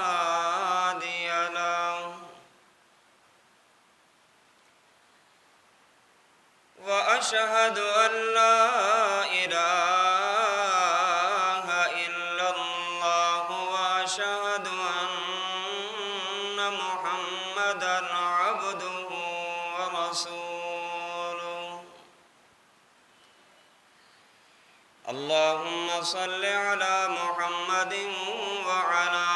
هادي له وأشهد أن لا إله إلا الله وأشهد أن محمدا عبده ورسوله اللهم صل على محمد وعلى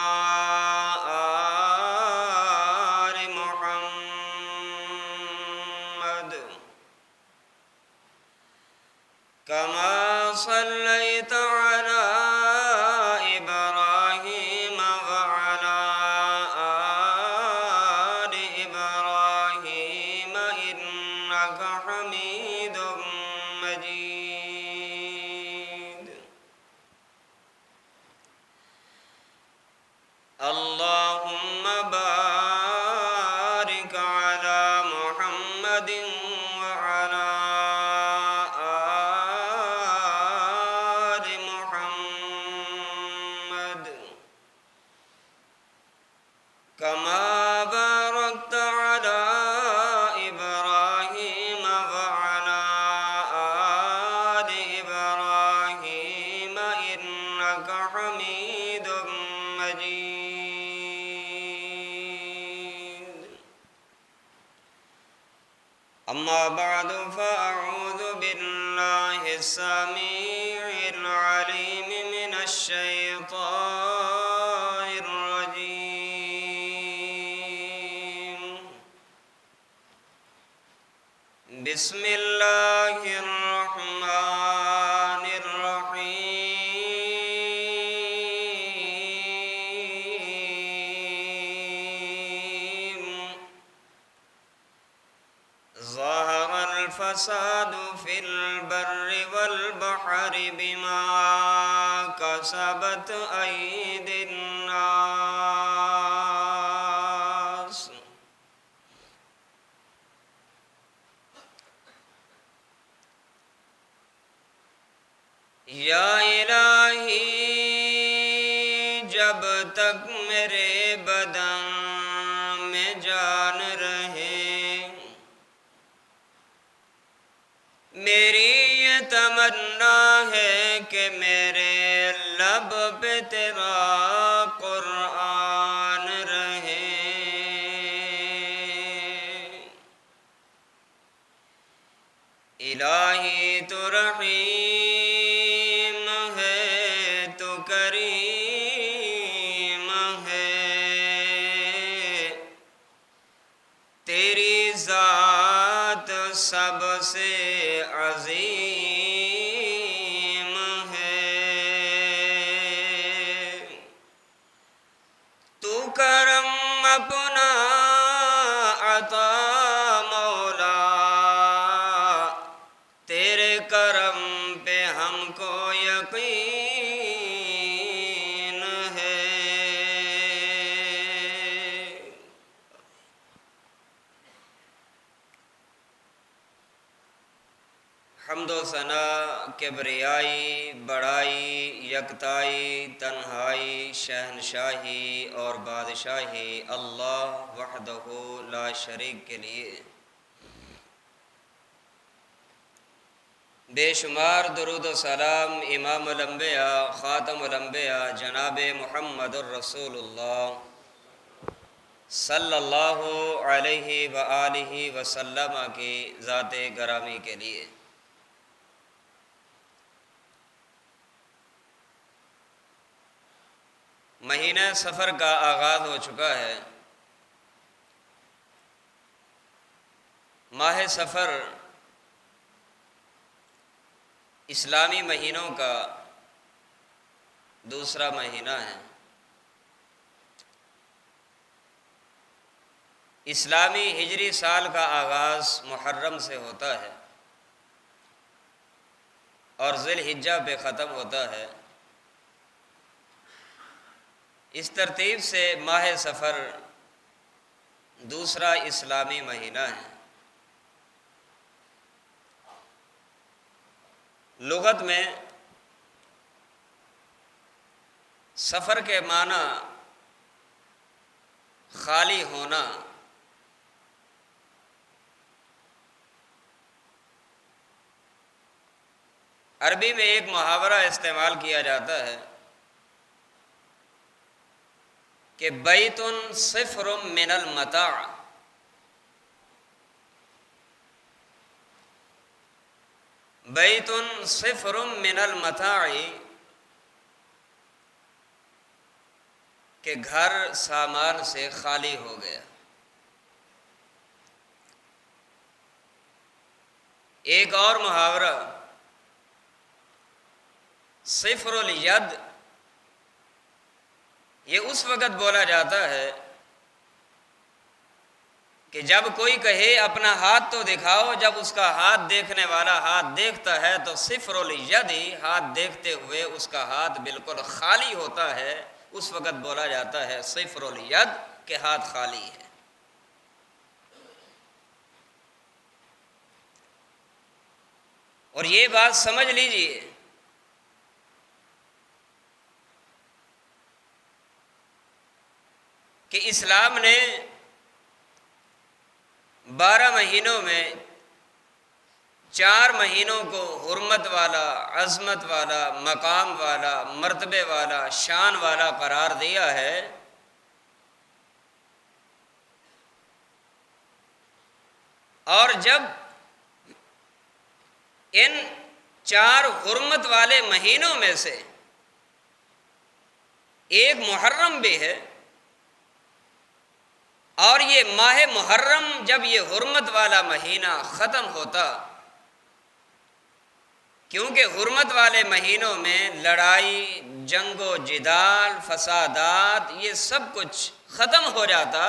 آل محمد كما صليت على إبراهيم وعلى آل إبراهيم إنك حميد مجيد اللهم بارك على محمد وعلى آل محمد كما باركت على إبراهيم وعلى آل إبراهيم إنك حميد مجيد أما بعد فأعوذ بالله السميع العليم من الشيطان الرجيم بسم الله الرحمن الرحيم ظهر الفساد في البر والبحر بما كسبت أيدي الناس یا الہی جب تک میرے بدن میں جان رہے میری یہ تمنا ہے کہ میرے لب پہ تیرا قرآن رہے الہی تو رحیم ہے تو کریم ہے تیری ذات سب سے عظیم ہے تو کرم اپنا عطا مولا تیرے کرم پہ ہم کو یقین ہے حمد و ثنا کبریائی بڑائی یکتائی تنہائی شہنشاہی اور بادشاہی اللہ وحدہ لا شریک کے لیے بے شمار درود و سلام امام الانبیاء خاتم الانبیاء جناب محمد الرسول اللہ صلی اللہ علیہ وآلہ وسلم کی ذات گرامی کے لیے مہینہ سفر کا آغاز ہو چکا ہے ماہ سفر اسلامی مہینوں کا دوسرا مہینہ ہے اسلامی ہجری سال کا آغاز محرم سے ہوتا ہے اور ذی الحجہ پہ ختم ہوتا ہے اس ترتیب سے ماہ سفر دوسرا اسلامی مہینہ ہے لغت میں سفر کے معنی خالی ہونا، عربی میں ایک محاورہ استعمال کیا جاتا ہے کہ بیت صفر من المتاع، بیت صفر من المتاع، کہ گھر سامان سے خالی ہو گیا۔ ایک اور محاورہ صفر الید، یہ اس وقت بولا جاتا ہے کہ جب کوئی کہے اپنا ہاتھ تو دکھاؤ، جب اس کا ہاتھ دیکھنے والا ہاتھ دیکھتا ہے تو صفر الید، ہاتھ دیکھتے ہوئے اس کا ہاتھ بالکل خالی ہوتا ہے، اس وقت بولا جاتا ہے صفر الید، کہ ہاتھ خالی ہے۔ اور یہ بات سمجھ لیجئے کہ اسلام نے 12 مہینوں میں 4 مہینوں کو حرمت والا، عظمت والا، مقام والا، مرتبے والا، شان والا قرار دیا ہے، اور جب ان 4 حرمت والے مہینوں میں سے ایک محرم بھی ہے، اور یہ ماہ محرم جب یہ حرمت والا مہینہ ختم ہوتا، کیونکہ حرمت والے مہینوں میں لڑائی، جنگ و جدال، فسادات، یہ سب کچھ ختم ہو جاتا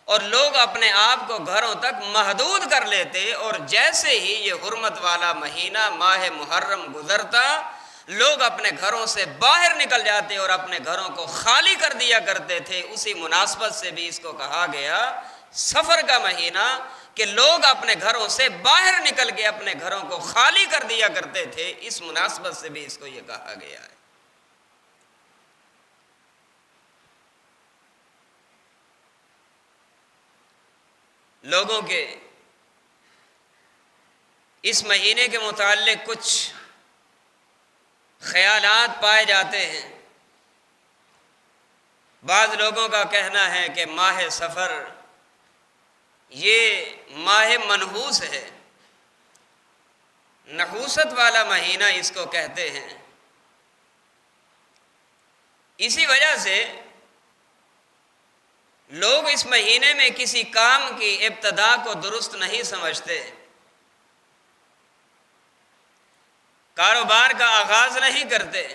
اور لوگ اپنے آپ کو گھروں تک محدود کر لیتے، اور جیسے ہی یہ حرمت والا مہینہ ماہ محرم گزرتا، لوگ اپنے گھروں سے باہر نکل جاتے اور اپنے گھروں کو خالی کر دیا کرتے تھے۔ اسی مناسبت سے بھی اس کو کہا گیا سفر کا مہینہ، کہ لوگ اپنے گھروں سے باہر نکل کے اپنے گھروں کو خالی کر دیا کرتے تھے، اس مناسبت سے بھی اس کو یہ کہا گیا ہے۔ لوگوں کے اس مہینے کے متعلق کچھ خیالات پائے جاتے ہیں۔ بعض لوگوں کا کہنا ہے کہ ماہ سفر یہ ماہ منحوس ہے، نحوست والا مہینہ اس کو کہتے ہیں۔ اسی وجہ سے لوگ اس مہینے میں کسی کام کی ابتدا کو درست نہیں سمجھتے، کاروبار کا آغاز نہیں کرتے،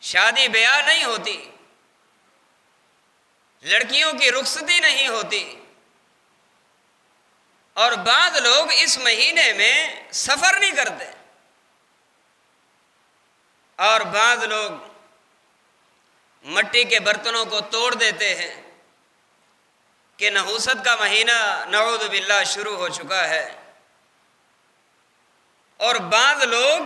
شادی بیاہ نہیں ہوتی، لڑکیوں کی رخصتی نہیں ہوتی، اور بعض لوگ اس مہینے میں سفر نہیں کرتے، اور بعض لوگ مٹی کے برتنوں کو توڑ دیتے ہیں کہ نحوست کا مہینہ نعوذ باللہ شروع ہو چکا ہے، اور بعض لوگ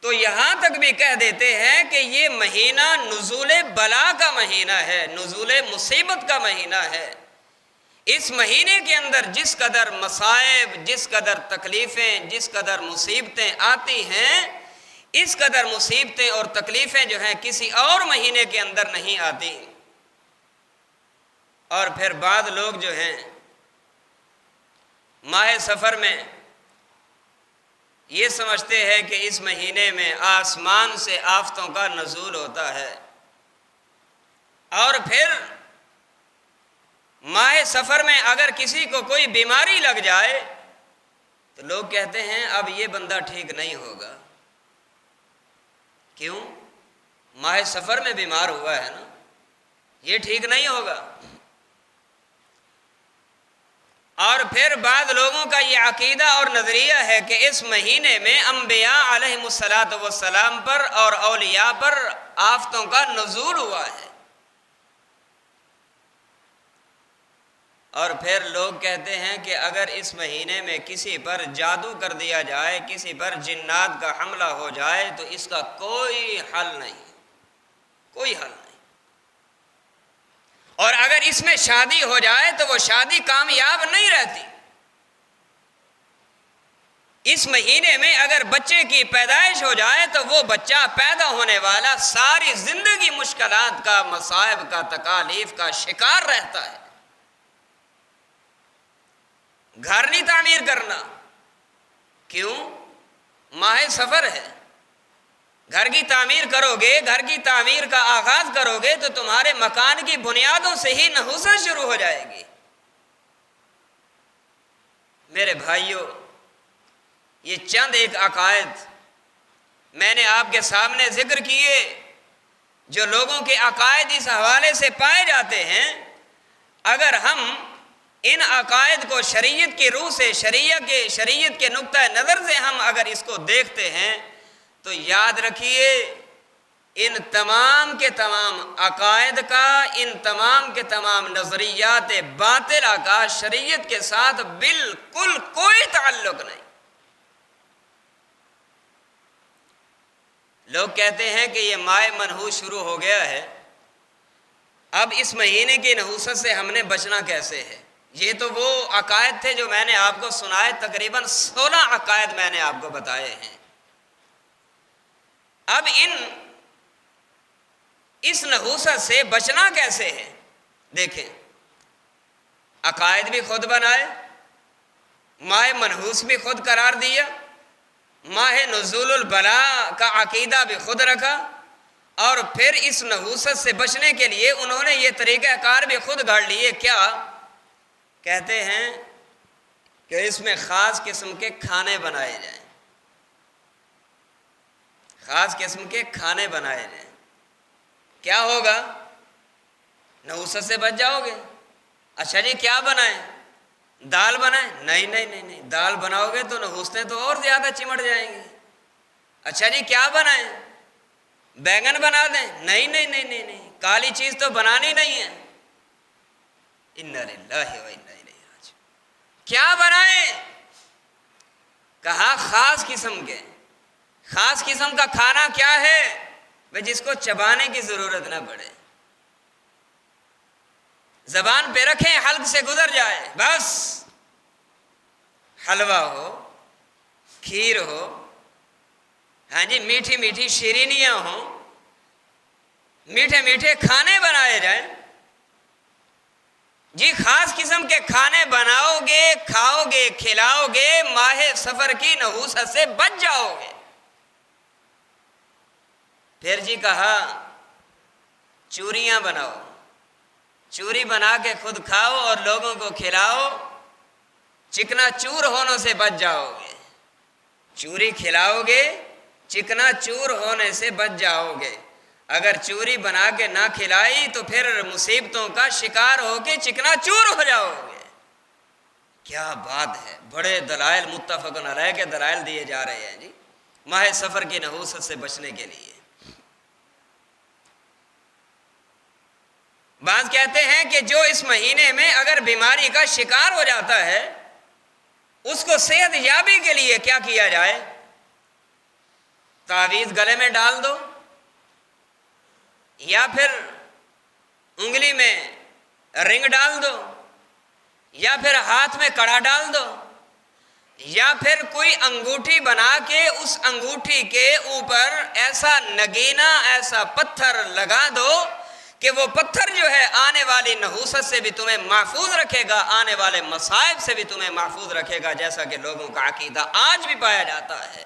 تو یہاں تک بھی کہہ دیتے ہیں کہ یہ مہینہ نزول بلا کا مہینہ ہے، نزول مصیبت کا مہینہ ہے۔ اس مہینے کے اندر جس قدر مصائب، جس قدر تکلیفیں، جس قدر مصیبتیں آتی ہیں، اس قدر مصیبتیں اور تکلیفیں جو ہیں کسی اور مہینے کے اندر نہیں آتی۔ اور پھر بعض لوگ جو ہیں ماہ سفر میں یہ سمجھتے ہیں کہ اس مہینے میں آسمان سے آفتوں کا نزول ہوتا ہے، اور پھر ماہ سفر میں اگر کسی کو کوئی بیماری لگ جائے تو لوگ کہتے ہیں اب یہ بندہ ٹھیک نہیں ہوگا۔ کیوں؟ ماہ سفر میں بیمار ہوا ہے نا، یہ ٹھیک نہیں ہوگا۔ اور پھر بعض لوگوں کا یہ عقیدہ اور نظریہ ہے کہ اس مہینے میں انبیاء علیہم الصلاۃ والسلام پر اور اولیاء پر آفتوں کا نزول ہوا ہے۔ اور پھر لوگ کہتے ہیں کہ اگر اس مہینے میں کسی پر جادو کر دیا جائے، کسی پر جنات کا حملہ ہو جائے تو اس کا کوئی حل نہیں، کوئی حل نہیں، اور اگر اس میں شادی ہو جائے تو وہ شادی کامیاب نہیں رہتی۔ اس مہینے میں اگر بچے کی پیدائش ہو جائے تو وہ بچہ پیدا ہونے والا ساری زندگی مشکلات کا، مصائب کا، تکالیف کا شکار رہتا ہے۔ گھر نہیں تعمیر کرنا، کیوں؟ ماہ سفر ہے۔ گھر کی تعمیر کرو گے، گھر کی تعمیر کا آغاز کرو گے تو تمہارے مکان کی بنیادوں سے ہی نحوست شروع ہو جائے گی۔ میرے بھائیوں، یہ چند ایک عقائد میں نے آپ کے سامنے ذکر کیے جو لوگوں کے عقائد اس حوالے سے پائے جاتے ہیں۔ اگر ہم ان عقائد کو شریعت کی روح سے، شریعت کے نقطہ نظر سے ہم اگر اس کو دیکھتے ہیں تو یاد رکھیے ان تمام کے تمام عقائد کا، ان تمام کے تمام نظریات باطلہ کا شریعت کے ساتھ بالکل کوئی تعلق نہیں۔ لوگ کہتے ہیں کہ یہ ماہ منحوس شروع ہو گیا ہے، اب اس مہینے کی نحوست سے ہم نے بچنا کیسے ہے؟ یہ تو وہ عقائد تھے جو میں نے آپ کو سنائے، تقریباً 16 عقائد میں نے آپ کو بتائے ہیں۔ اب اس نحوست سے بچنا کیسے ہے؟ دیکھیں، عقائد بھی خود بنائے، ماہ منحوس بھی خود قرار دیا، ماہ نزول البلاء کا عقیدہ بھی خود رکھا، اور پھر اس نحوست سے بچنے کے لیے انہوں نے یہ طریقہ کار بھی خود گھڑ لیے۔ کیا کہتے ہیں کہ اس میں خاص قسم کے کھانے بنائے جائیں، خاص قسم کے کھانے بنائے جائیں۔ کیا ہوگا؟ نحوست سے بچ جاؤ گے۔ اچھا جی، کیا بنائیں؟ دال بنائیں؟ نہیں، دال بناؤ گے تو نحوستیں تو اور زیادہ چمٹ جائیں گی۔ اچھا جی، کیا بنائیں؟ بیگن بنا دیں؟ نہیں، کالی چیز تو بنانی نہیں ہے۔ انا للہ و انا الیہ راجعون۔ کیا بنائیں؟ کہا خاص قسم کے۔ خاص قسم کا کھانا کیا ہے؟ جس کو چبانے کی ضرورت نہ پڑے، زبان پہ رکھیں، حلق سے گزر جائے، بس۔ حلوہ ہو، کھیر ہو، ہاں جی، میٹھی میٹھی شیرینیاں ہوں، میٹھے میٹھے کھانے بنائے جائیں۔ جی خاص قسم کے کھانے بناؤ گے، کھاؤ گے، کھلاؤ گے، ماہ سفر کی نحوست سے بچ جاؤ گے۔ پھر جی کہا چوریاں بناؤ، چوری بنا کے خود کھاؤ اور لوگوں کو کھلاؤ، چکنا چور ہونے سے بچ جاؤ گے۔ چوری کھلاؤ گے، چکنا چور ہونے سے بچ جاؤ گے۔ اگر چوری بنا کے نہ کھلائی تو پھر مصیبتوں کا شکار ہو کے چکنا چور ہو جاؤ گے۔ کیا بات ہے، بڑے دلائل، متفق علیہ کے دلائل دیے جا رہے ہیں جی ماہ سفر کی نحوست سے بچنے کے لیے۔ بعض کہتے ہیں کہ جو اس مہینے میں اگر بیماری کا شکار ہو جاتا ہے اس کو صحت یابی کے لیے کیا کیا جائے؟ تعویذ گلے میں ڈال دو، یا پھر انگلی میں رنگ ڈال دو، یا پھر ہاتھ میں کڑا ڈال دو، یا پھر کوئی انگوٹھی بنا کے اس انگوٹھی کے اوپر ایسا نگینہ، ایسا پتھر لگا دو کہ وہ پتھر جو ہے آنے والی نحوست سے بھی تمہیں محفوظ رکھے گا، آنے والے مصائب سے بھی تمہیں محفوظ رکھے گا، جیسا کہ لوگوں کا عقیدہ آج بھی پایا جاتا ہے۔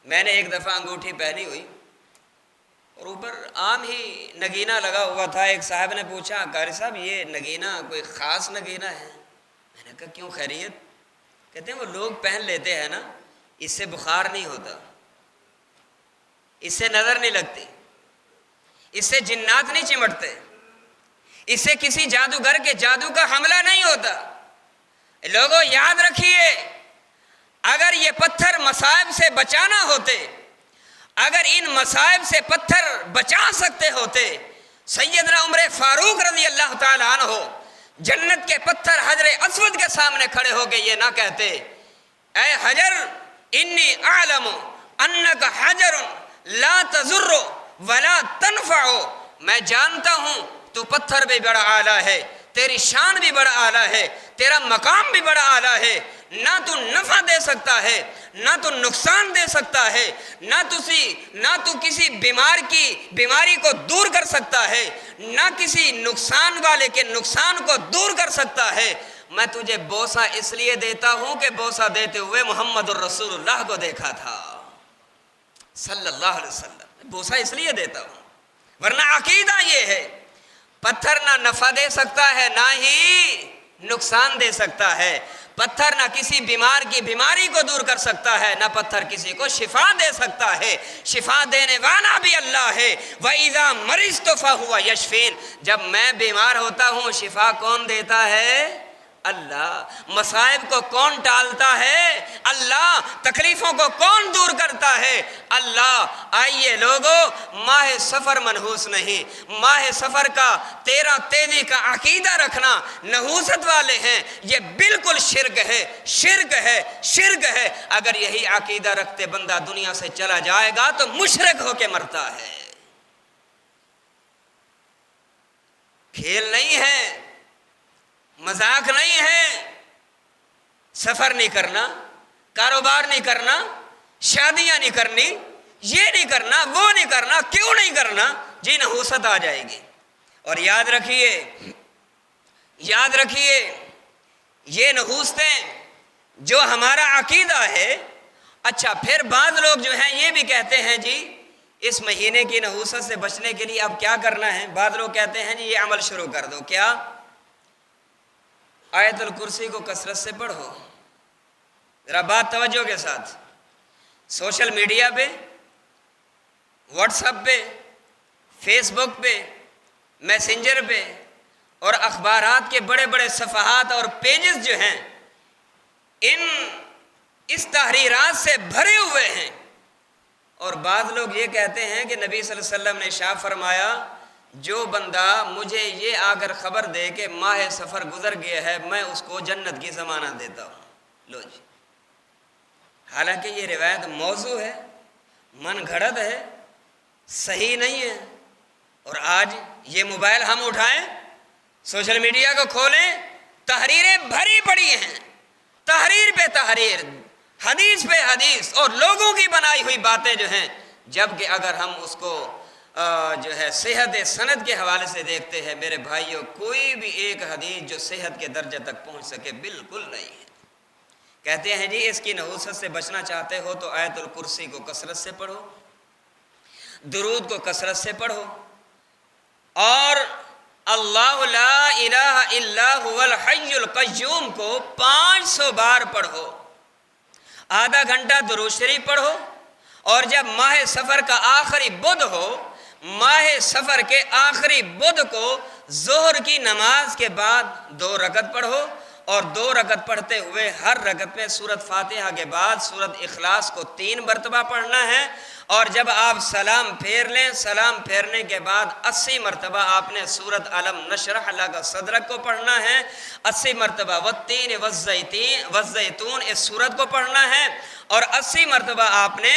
میں نے ایک دفعہ انگوٹھی پہنی ہوئی اور اوپر عام ہی نگینہ لگا ہوا تھا۔ ایک صاحب نے پوچھا، قاری صاحب یہ نگینہ کوئی خاص نگینہ ہے؟ میں نے کہا کیوں، خیریت؟ کہتے ہیں وہ لوگ پہن لیتے ہیں نا، اس سے بخار نہیں ہوتا، اس سے نظر نہیں لگتی، اس سے جنات نہیں چمٹتے، اس سے کسی جادوگر کے جادو کا حملہ نہیں ہوتا۔ لوگوں یاد رکھیے، اگر یہ پتھر مصائب سے بچانا ہوتے، اگر ان مصائب سے پتھر بچا سکتے ہوتے سیدنا عمر فاروق رضی اللہ تعالیٰ عنہ جنت کے پتھر حجر اسود کے سامنے کھڑے ہو کے یہ نہ کہتے اے حجر انی اعلم انک حجر لا تضر ولا تنفع، میں جانتا ہوں تو پتھر بھی بڑا اعلیٰ ہے، تیری شان بھی بڑا اعلیٰ ہے، تیرا مقام بھی بڑا اعلیٰ ہے، نہ تو نفع دے سکتا ہے نہ تو نقصان دے سکتا ہے، نہ تو کسی بیماری کو دور کر سکتا ہے، نہ کسی نقصان والے کے نقصان کو دور کر سکتا ہے۔ میں تجھے بوسہ اس لیے دیتا ہوں کہ بوسہ دیتے ہوئے محمد الرسول اللہ کو دیکھا تھا صلی اللہ علیہ وسلم، بوسہ اس لیے دیتا ہوں، ورنہ عقیدہ یہ ہے پتھر نہ نفع دے سکتا ہے نہ ہی نقصان دے سکتا ہے، پتھر نہ کسی بیمار کی بیماری کو دور کر سکتا ہے، نہ پتھر کسی کو شفا دے سکتا ہے، شفا دینے والا بھی اللہ ہے۔ وَإِذَا مَرِضْتُ فَهُوَ يَشْفِينِ، جب میں بیمار ہوتا ہوں شفا کون دیتا ہے؟ اللہ۔ مصائب کو کون ٹالتا ہے؟ اللہ۔ تکلیفوں کو کون دور کرتا ہے؟ اللہ۔ آئیے لوگو، ماہ سفر منحوس نہیں، ماہ سفر کا 13 تیلی کا عقیدہ رکھنا نحوست والے ہیں، یہ بالکل شرک ہے، شرک ہے، شرک ہے۔ اگر یہی عقیدہ رکھتے بندہ دنیا سے چلا جائے گا تو مشرک ہو کے مرتا ہے۔ کھیل نہیں ہے، مذاق نہیں ہے، سفر نہیں کرنا، کاروبار نہیں کرنا، شادیاں نہیں کرنی، یہ نہیں کرنا، وہ نہیں کرنا، کیوں نہیں کرنا؟ جی نحوست آ جائے گی۔ اور یاد رکھیے یہ نحوستیں جو ہمارا عقیدہ ہے۔ اچھا پھر بعض لوگ جو ہیں یہ بھی کہتے ہیں جی اس مہینے کی نحوست سے بچنے کے لیے اب کیا کرنا ہے؟ بعض لوگ کہتے ہیں جی یہ عمل شروع کر دو، کیا؟ آیت الکرسی کو کثرت سے پڑھو۔ ذرا بات توجہ کے ساتھ، سوشل میڈیا پہ، واٹس ایپ پہ، فیس بک پہ، میسنجر پہ اور اخبارات کے بڑے بڑے صفحات اور پیجز جو ہیں اس تحریرات سے بھرے ہوئے ہیں۔ اور بعض لوگ یہ کہتے ہیں کہ نبی صلی اللہ علیہ وسلم نے ارشاد فرمایا جو بندہ مجھے یہ آ کر خبر دے کہ ماہ سفر گزر گیا ہے میں اس کو جنت کی ضمانت دیتا ہوں۔ لو جی، حالانکہ یہ روایت موضوع ہے، من گھڑت ہے، صحیح نہیں ہے۔ اور آج یہ موبائل ہم اٹھائیں، سوشل میڈیا کو کھولیں، تحریریں بھری پڑی ہیں، تحریر پہ تحریر، حدیث پہ حدیث اور لوگوں کی بنائی ہوئی باتیں جو ہیں، جبکہ اگر ہم اس کو جو ہے صحت سند کے حوالے سے دیکھتے ہیں میرے بھائیوں، کوئی بھی ایک حدیث جو صحت کے درجے تک پہنچ سکے بالکل نہیں ہے۔ کہتے ہیں جی اس کی نحوست سے بچنا چاہتے ہو تو آیت الکرسی کو کثرت سے پڑھو، درود کو کثرت سے پڑھو، اور اللہ لا الہ الا هو الحی القیوم کو 500 بار پڑھو، آدھا گھنٹہ درود شریف پڑھو، اور جب ماہ سفر کا آخری بدھ ہو، ماہ سفر کے آخری بدھ کو ظہر کی نماز کے بعد 2 رکعت پڑھو، اور 2 رکعت پڑھتے ہوئے ہر رکعت میں سورۃ فاتحہ کے بعد سورۃ اخلاص کو 3 مرتبہ پڑھنا ہے، اور جب آپ سلام پھیر لیں، سلام پھیرنے کے بعد 80 مرتبہ آپ نے سورۃ الم نشرح لک صدرک کو پڑھنا ہے، 80 مرتبہ والتین والزیتون اس سورت کو پڑھنا ہے، اور 80 مرتبہ آپ نے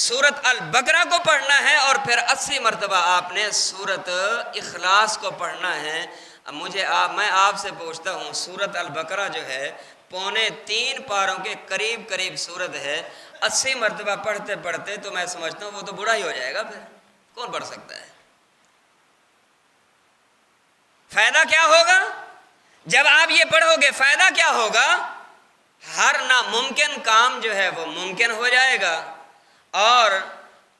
سورۃ البقرہ کو پڑھنا ہے، اور پھر 80 مرتبہ آپ نے سورۃ اخلاص کو پڑھنا ہے۔ میں آپ سے پوچھتا ہوں، سورۃ البقرہ جو ہے 2.25 پاروں کے قریب سورت ہے، 80 مرتبہ پڑھتے پڑھتے تو میں سمجھتا ہوں وہ تو بوڑھا ہی ہو جائے گا، پھر کون پڑھ سکتا ہے؟ فائدہ کیا ہوگا جب آپ یہ پڑھو گے؟ فائدہ کیا ہوگا؟ ہر ناممکن کام جو ہے وہ ممکن ہو جائے گا، اور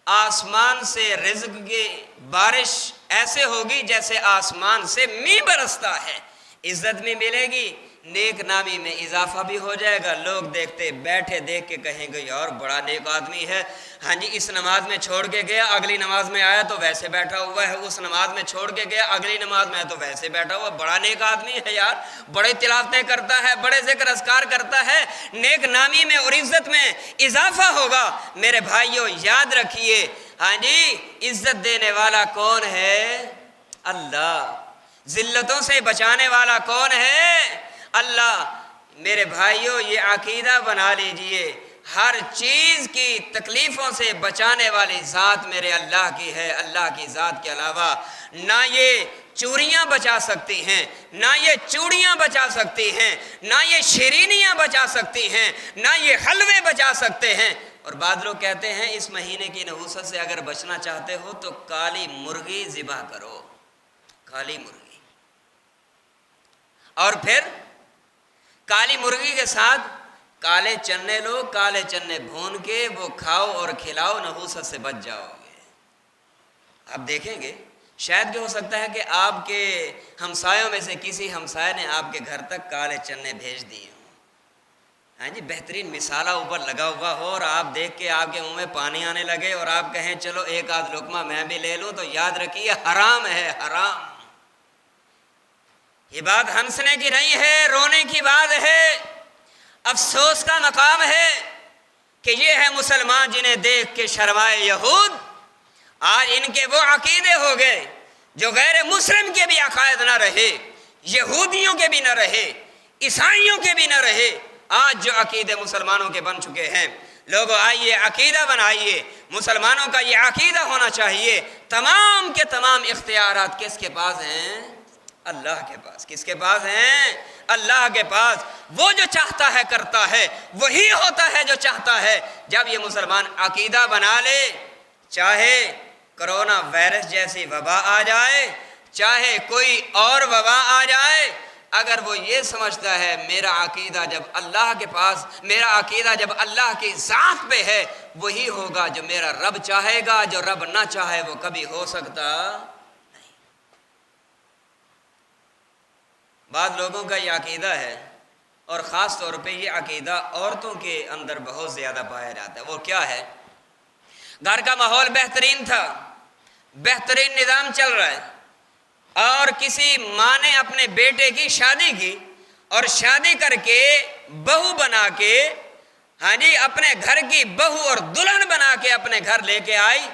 آسمان سے رزق کی بارش ایسے ہوگی جیسے آسمان سے می برستا ہے، عزت بھی ملے گی، نیک نامی میں اضافہ بھی ہو جائے گا، لوگ دیکھتے بیٹھے دیکھ کے کہیں گے یار بڑا نیک آدمی ہے، ہاں جی اس نماز میں چھوڑ کے گیا اگلی نماز میں آیا تو ویسے بیٹھا ہوا ہے، اس نماز میں چھوڑ کے گیا اگلی نماز میں آیا تو ویسے بیٹھا ہوا، بڑا نیک آدمی ہے یار، بڑے تلاوتیں کرتا ہے، بڑے ذکر اذکار کرتا ہے، نیک نامی میں اور عزت میں اضافہ ہوگا۔ میرے بھائیوں یاد رکھیے، ہاں جی عزت دینے والا کون ہے؟ اللہ۔ ذلتوں سے بچانے والا کون ہے؟ اللہ۔ میرے بھائیوں یہ عقیدہ بنا لیجئے، ہر چیز کی تکلیفوں سے بچانے والی ذات میرے اللہ کی ہے، اللہ کی ذات کے علاوہ نہ یہ چوریاں بچا سکتی ہیں، نہ یہ چوڑیاں بچا سکتی ہیں، نہ یہ شیرینیاں بچا سکتی ہیں، نہ یہ حلوے بچا سکتے ہیں۔ اور بعض لوگ کہتے ہیں اس مہینے کی نحوست سے اگر بچنا چاہتے ہو تو کالی مرغی ذبح کرو، کالی مرغی، اور پھر کالی مرغی کے ساتھ کالے چنے لو، کالے چنے بھون کے وہ کھاؤ اور کھلاؤ، نحوست سے بچ جاؤ گے۔ آپ دیکھیں گے شاید کہ ہو سکتا ہے کہ آپ کے ہمسایوں میں سے کسی ہمسائے نے آپ کے گھر تک کالے چنے بھیج دیے ہوں، ہاں جی، بہترین مسالہ اوپر لگا ہوا ہو، اور آپ دیکھ کے آپ کے منہ میں پانی آنے لگے اور آپ کہیں چلو ایک آدھ لقمہ میں بھی لے لوں، تو یاد رکھیے حرام ہے، حرام۔ یہ بات ہنسنے کی نہیں ہے، رونے کی بات ہے، افسوس کا مقام ہے کہ یہ ہے مسلمان جنہیں دیکھ کے شرمائے یہود۔ آج ان کے وہ عقیدے ہو گئے جو غیر مسلم کے بھی عقائد نہ رہے، یہودیوں کے بھی نہ رہے، عیسائیوں کے بھی نہ رہے، آج جو عقیدے مسلمانوں کے بن چکے ہیں۔ لوگوں آئیے عقیدہ بنائیے، مسلمانوں کا یہ عقیدہ ہونا چاہیے۔ تمام کے تمام اختیارات کس کے پاس ہیں؟ اللہ کے پاس۔ کس کے پاس ہیں؟ اللہ کے پاس۔ وہ جو چاہتا ہے کرتا ہے، وہی ہوتا ہے جو چاہتا ہے۔ جب یہ مسلمان عقیدہ بنا لے، چاہے کرونا وائرس جیسی وبا آ جائے، چاہے کوئی اور وبا آ جائے، اگر وہ یہ سمجھتا ہے میرا عقیدہ جب اللہ کے پاس، میرا عقیدہ جب اللہ کی ذات پہ ہے، وہی ہوگا جو میرا رب چاہے گا، جو رب نہ چاہے وہ کبھی ہو سکتا نہیں۔ بعض لوگوں کا یہ عقیدہ ہے، اور خاص طور پہ یہ عقیدہ عورتوں کے اندر بہت زیادہ پایا جاتا ہے۔ وہ کیا ہے؟ گھر کا ماحول بہترین تھا، بہترین نظام چل رہا ہے، اور کسی ماں نے اپنے بیٹے کی شادی کی، اور شادی کر کے بہو بنا کے، ہاں جی، اپنے گھر کی بہو اور دلہن بنا کے اپنے گھر لے کے آئی۔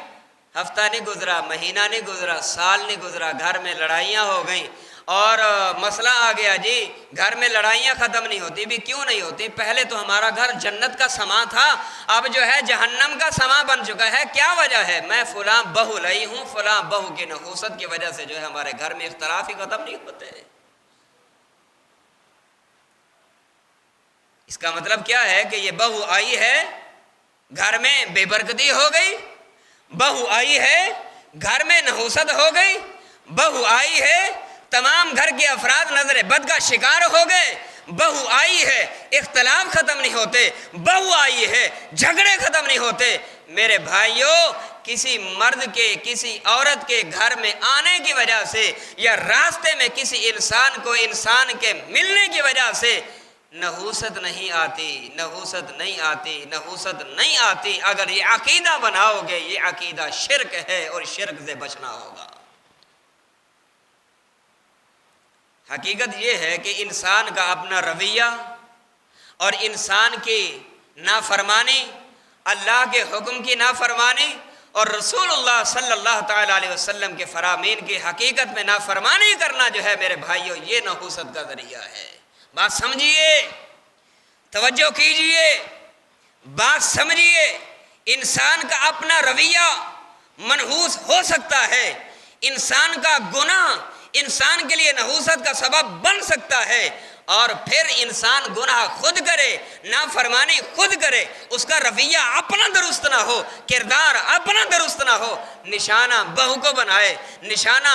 ہفتہ نہیں گزرا، مہینہ نہیں گزرا، سال نہیں گزرا، گھر میں لڑائیاں ہو گئیں، اور مسئلہ آ گیا جی گھر میں لڑائیاں ختم نہیں ہوتی۔ بھی کیوں نہیں ہوتی؟ پہلے تو ہمارا گھر جنت کا سما تھا، اب جو ہے جہنم کا سما بن چکا ہے۔ کیا وجہ ہے؟ میں فلاں بہو لائی ہوں، فلاں بہو کی نحوست کی وجہ سے جو ہے ہمارے گھر میں اختلاف ہی ختم نہیں ہوتے۔ اس کا مطلب کیا ہے کہ یہ بہو آئی ہے، گھر میں بے برکتی ہو گئی، بہو آئی ہے، گھر میں نحوست ہو گئی، بہو آئی ہے، تمام گھر کے افراد نظر بد کا شکار ہو گئے، بہو آئی ہے، اختلاف ختم نہیں ہوتے، بہو آئی ہے، جھگڑے ختم نہیں ہوتے۔ میرے بھائیوں، کسی مرد کے، کسی عورت کے گھر میں آنے کی وجہ سے، یا راستے میں کسی انسان کو انسان کے ملنے کی وجہ سے نحوست نہیں آتی، نحوست نہیں آتی، نحوست نہیں آتی۔ اگر یہ عقیدہ بناؤ گے، یہ عقیدہ شرک ہے، اور شرک سے بچنا ہوگا۔ حقیقت یہ ہے کہ انسان کا اپنا رویہ اور انسان کی نافرمانی، اللہ کے حکم کی نافرمانی، اور رسول اللہ صلی اللہ تعالیٰ علیہ وسلم کے فرامین کی حقیقت میں نافرمانی کرنا جو ہے میرے بھائیوں، یہ نحوست کا ذریعہ ہے۔ بات سمجھیے، توجہ کیجئے، بات سمجھیے۔ انسان کا اپنا رویہ منحوس ہو سکتا ہے، انسان کا گناہ انسان کے لیے نحوست کا سبب بن سکتا ہے، اور پھر انسان گناہ خود کرے، نافرمانی خود کرے، اس کا رویہ اپنا درست نہ ہو، کردار اپنا درست نہ ہو، نشانہ بہو کو بنائے، نشانہ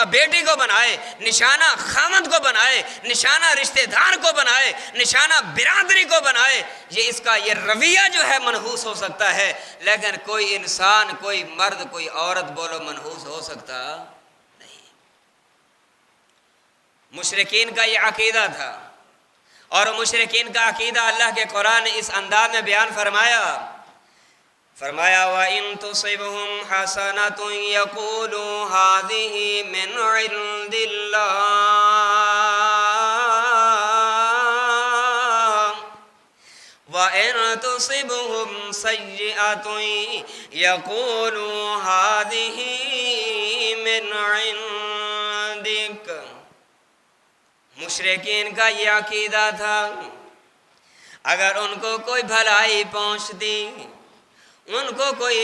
بیٹی کو بنائے، نشانہ خامد کو بنائے، نشانہ رشتہ دار کو بنائے، نشانہ برادری کو بنائے، اس کا یہ رویہ جو ہے منحوس ہو سکتا ہے، لیکن کوئی انسان، کوئی مرد، کوئی عورت بولو منحوس ہو سکتا نہیں۔ مشرکین کا یہ عقیدہ تھا، اور مشرکین کا عقیدہ اللہ کے قرآن نے اس انداز میں بیان فرمایا وَإِن تُصِبْهُمْ حَسَنَةٌ يَقُولُوا هَذِهِ مِنْ عِنْدِ اللَّهِ وَإِن تُصِبْهُمْ سَيِّئَةٌ يَقُولُوا هَذِهِ مِنْ عِنْدِ مشرکین کا یہ عقیدہ تھا اگر ان کو کوئی بھلائی پہنچتی، ان کو کوئی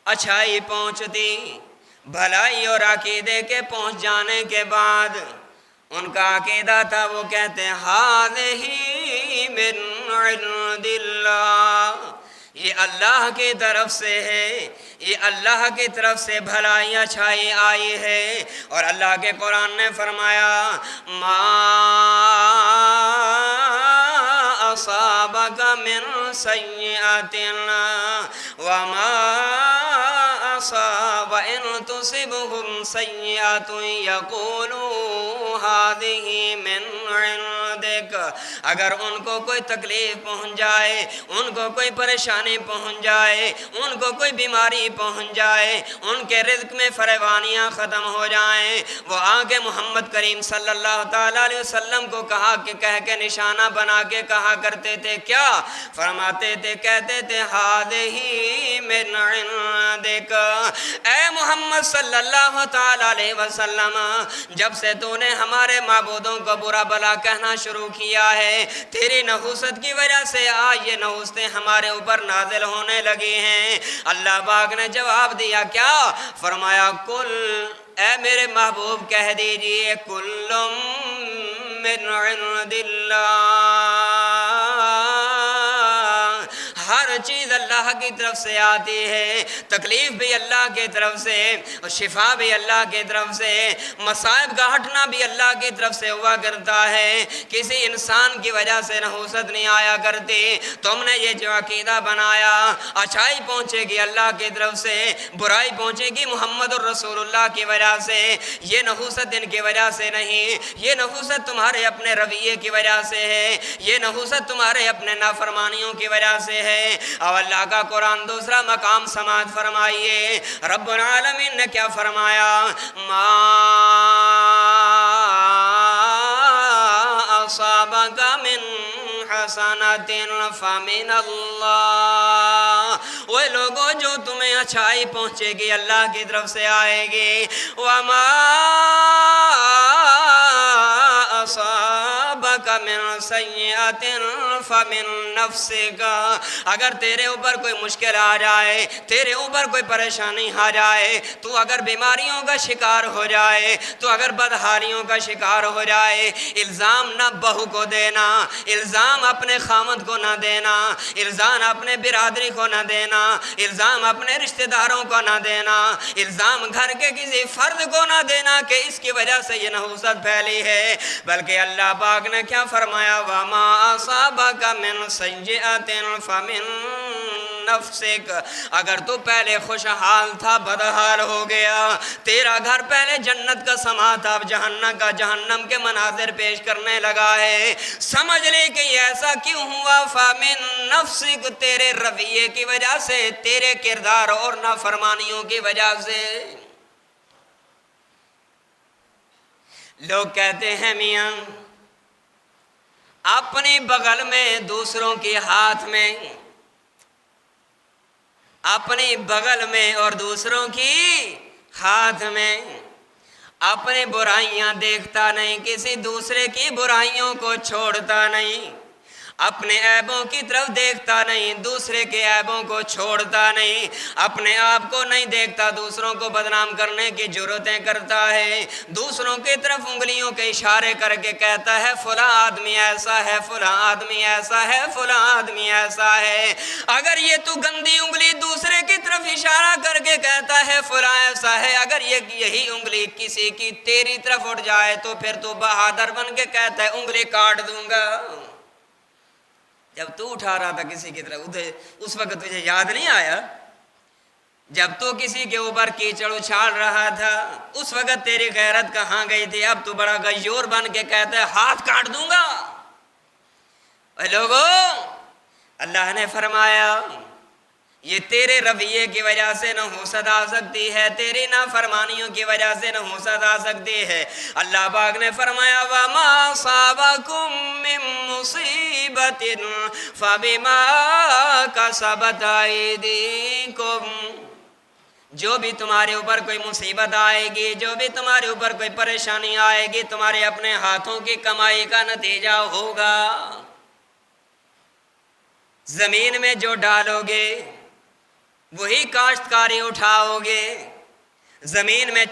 اچھائی پہنچتی، بھلائی اور عقیدے کے پہنچ جانے کے بعد ان کا عقیدہ تھا، وہ کہتے ہیں ھذہ من عند اللہ، یہ اللہ کی طرف سے ہے، یہ اللہ کی طرف سے بھلائی اچھائی آئی ہے۔ اور اللہ کے قرآن نے فرمایا ما اصابک من سیئۃ وما اصاب ان تصبهم سیئۃ یقولوا ھذہ من عندک، اگر ان کو کوئی تکلیف پہنچ جائے، ان کو کوئی پریشانی پہنچ جائے، ان کو کوئی بیماری پہنچ جائے، ان کے رزق میں فراوانیاں ختم ہو جائیں، وہ آگے محمد کریم صلی اللہ تعالیٰ علیہ وسلم کو کہہ کے نشانہ بنا کے کہا کرتے تھے، کیا فرماتے تھے؟ کہتے تھے ھذہ من عندک، اے محمد صلی اللہ تعالیٰ علیہ وسلم، جب سے تو نے ہمارے معبودوں کو برا بلا کہنا شروع کیا ہے، تیری نحوست کی وجہ سے آج یہ نحوستیں ہمارے اوپر نازل ہونے لگی ہیں۔ اللہ پاک نے جواب دیا، کیا فرمایا؟ کل، اے میرے محبوب کہہ دیجئے، کل من عند اللہ، ہر چیز اللہ کی طرف سے آتی ہے، تکلیف بھی اللہ کی طرف سے، اور شفا بھی اللہ کی طرف سے، مصائب کا ہٹنا بھی اللہ کی طرف سے ہوا کرتا ہے، کسی انسان کی وجہ سے نحوست نہیں آیا کرتی۔ تم نے یہ جو عقیدہ بنایا، اچھائی پہنچے گی اللہ کی طرف سے، برائی پہنچے گی محمد الرسول اللہ کی وجہ سے، یہ نحوست ان کی وجہ سے نہیں، یہ نحوست تمہارے اپنے رویے کی وجہ سے ہے، یہ نحوست تمہارے اپنے نافرمانیوں کی وجہ سے ہے۔ اور اللہ کا قرآن دوسرا مقام سماعت فرمائیے، رب العالمین نے کیا فرمایا؟ ما اصابک من حسنۃ فمن اللہ، وہ لوگوں جو تمہیں اچھائی پہنچے گی اللہ کی طرف سے آئے گی، وما اصابک من سیئۃ فمن نفسک، اگر تیرے اوپر کوئی مشکل آ جائے، تیرے اوپر کوئی پریشانی آ جائے، تو اگر بیماریوں کا شکار ہو جائے، تو اگر بدحالیوں کا شکار ہو جائے، الزام نہ بہو کو دینا، الزام اپنے خامد کو نہ دینا، الزام اپنے برادری کو نہ دینا، الزام اپنے رشتہ داروں کو نہ دینا، الزام گھر کے کسی فرد کو نہ دینا کہ اس کی وجہ سے یہ نحوست پھیلی ہے، بلکہ اللہ پاک نے کیا فرمایا؟ وَمَا أَصَابَكَ مِن سَيِّئَةٍ فَمِن نَفْسِكَ، اگر تو پہلے خوشحال تھا بدحال ہو گیا، تیرا گھر پہلے جنت کا سما تھا، اب جہنم کے مناظر پیش کرنے لگا ہے، سمجھ لے کہ یہ ایسا کیوں ہوا؟ فَمِن نَفْسِكَ، تیرے رویے کی وجہ سے، تیرے کردار اور نافرمانیوں کی وجہ سے۔ لوگ کہتے ہیں میاں اپنی بغل میں دوسروں کے ہاتھ میں، اپنی بغل میں اور دوسروں کی ہاتھ میں، اپنی برائیاں دیکھتا نہیں، کسی دوسرے کی برائیوں کو چھوڑتا نہیں، اپنے عیبوں کی طرف دیکھتا نہیں، دوسرے کے عیبوں کو چھوڑتا نہیں، اپنے آپ کو نہیں دیکھتا، دوسروں کو بدنام کرنے کی جرتیں کرتا ہے، دوسروں کی طرف انگلیوں کے اشارے کر کے کہتا ہے فلاں آدمی ایسا ہے، فلاں آدمی ایسا ہے، فلاں آدمی ایسا ہے۔ اگر یہ تو گندی انگلی دوسرے کی طرف اشارہ کر کے کہتا ہے فلاں ایسا ہے، اگر یہی انگلی کسی کی تیری طرف اٹھ جائے تو پھر تو بہادر بن کے کہتا ہے انگلی کاٹ دوں گا۔ جب تو اٹھا رہا تھا کسی کی طرف، اس وقت تجھے یاد نہیں آیا؟ جب تو کسی کے اوپر کیچڑ اچھال رہا تھا، اس وقت تیری غیرت کہاں گئی تھی؟ اب تو بڑا غیور بن کے کہتا ہے ہاتھ کاٹ دوں گا۔ اے لوگو، اللہ نے فرمایا یہ تیرے رویے کی وجہ سے نحوست آ سکتی ہے، تیری نافرمانیوں کی وجہ سے نحوست آ سکتی ہے۔ اللہ پاک نے فرمایا وَمَا صَابَكُم مِّن مُّصِيبَةٍ فَبِمَا كَسَبَتْ أَيْدِيكُمْ، جو بھی تمہارے اوپر کوئی مصیبت آئے گی، جو بھی تمہارے اوپر کوئی پریشانی آئے گی، تمہارے اپنے ہاتھوں کی کمائی کا نتیجہ ہوگا۔ زمین میں جو ڈالو گے وہی کاشتکاری اٹھاؤ گے۔ زمین میں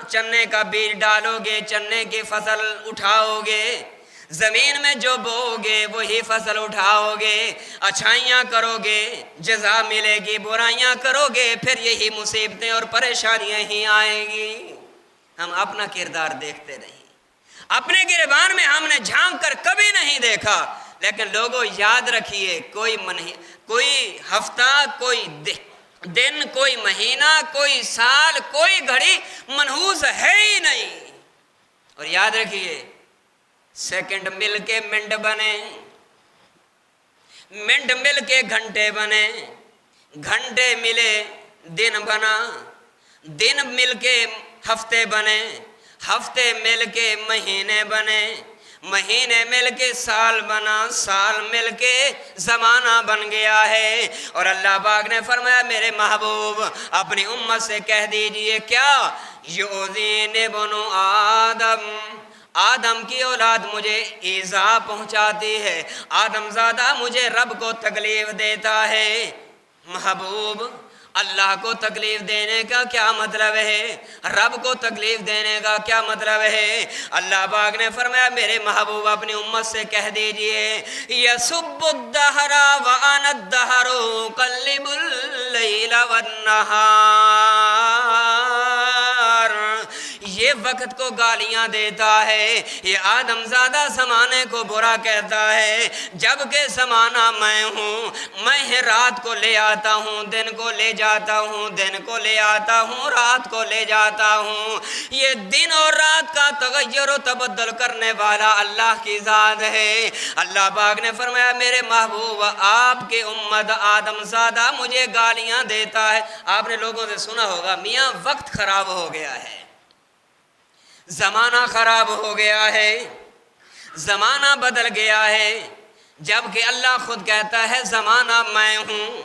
چنے کا بیج ڈالو گے، چنے کی فصل اٹھاؤ گے۔ زمین میں جو بو گے وہی فصل اٹھاؤ گے۔ اچھائیاں کرو گے جزا ملے گی، برائیاں کرو گے پھر یہی مصیبتیں اور پریشانیاں ہی آئیں گی۔ ہم اپنا کردار دیکھتے نہیں، اپنے گریبان میں ہم نے جھانک کر کبھی نہیں دیکھا۔ لیکن لوگوں یاد رکھیے، کوئی ہفتہ، کوئی دن، کوئی مہینہ، کوئی سال، کوئی گھڑی منحوس ہے ہی نہیں۔ اور یاد رکھیے، سیکنڈ مل کے منٹ بنے، منٹ مل کے گھنٹے بنے، گھنٹے ملے دن بنا، دن مل کے ہفتے بنے، ہفتے مل کے مہینے بنے، مہینے مل کے سال بنا، سال مل کے زمانہ بن گیا ہے۔ اور اللہ پاک نے فرمایا میرے محبوب اپنی امت سے کہہ دیجئے، کیا یؤذین ابن آدم، آدم کی اولاد مجھے ایذا پہنچاتی ہے، آدم زادہ مجھے رب کو تکلیف دیتا ہے۔ محبوب، اللہ کو تکلیف دینے کا کیا مطلب ہے؟ رب کو تکلیف دینے کا کیا مطلب ہے؟ اللہ پاک نے فرمایا میرے محبوب اپنی امت سے کہہ دیجئے، یسب الدہر وانا الدہر اقلب اللیل والنہار، یہ وقت کو گالیاں دیتا ہے، یہ آدم زادہ زمانے کو برا کہتا ہے، جبکہ زمانہ میں ہوں، میں رات کو لے آتا ہوں، دن کو لے جاتا ہوں، دن کو لے آتا ہوں، رات کو لے جاتا ہوں۔ یہ دن اور رات کا تغیر و تبدل کرنے والا اللہ کی ذات ہے۔ اللہ پاک نے فرمایا میرے محبوب آپ کی امت آدم زادہ مجھے گالیاں دیتا ہے۔ آپ نے لوگوں سے سنا ہوگا، میاں وقت خراب ہو گیا ہے، زمانہ خراب ہو گیا ہے، زمانہ بدل گیا ہے، جبکہ اللہ خود کہتا ہے زمانہ میں ہوں،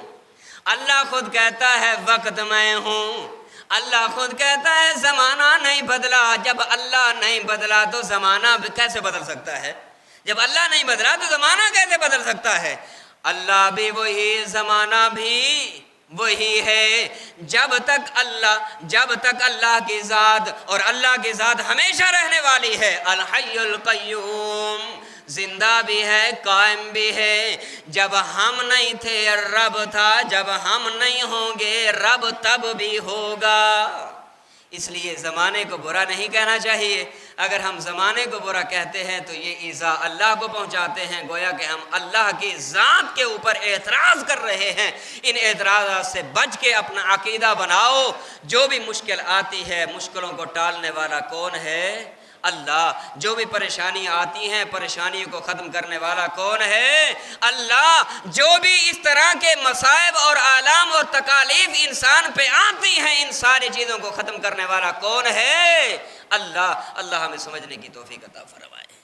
اللہ خود کہتا ہے وقت میں ہوں، اللہ خود کہتا ہے زمانہ نہیں بدلا۔ جب اللہ نہیں بدلا تو زمانہ کیسے بدل سکتا ہے؟ جب اللہ نہیں بدلا تو زمانہ کیسے بدل سکتا ہے؟ اللہ بھی وہی، زمانہ بھی وہی ہے۔ جب تک اللہ کی ذات، اور اللہ کی ذات ہمیشہ رہنے والی ہے، الحی القیوم، زندہ بھی ہے، قائم بھی ہے۔ جب ہم نہیں تھے رب تھا، جب ہم نہیں ہوں گے رب تب بھی ہوگا۔ اس لیے زمانے کو برا نہیں کہنا چاہیے۔ اگر ہم زمانے کو برا کہتے ہیں تو یہ ایذا اللہ کو پہنچاتے ہیں، گویا کہ ہم اللہ کی ذات کے اوپر اعتراض کر رہے ہیں۔ ان اعتراضات سے بچ کے اپنا عقیدہ بناؤ۔ جو بھی مشکل آتی ہے، مشکلوں کو ٹالنے والا کون ہے؟ اللہ۔ جو بھی پریشانی آتی ہیں، پریشانیوں کو ختم کرنے والا کون ہے؟ اللہ۔ جو بھی اس طرح کے مصائب اور آلام اور تکالیف انسان پہ آتی ہیں، ان ساری چیزوں کو ختم کرنے والا کون ہے؟ اللہ۔ اللہ ہمیں سمجھنے کی توفیق عطا فرمائے۔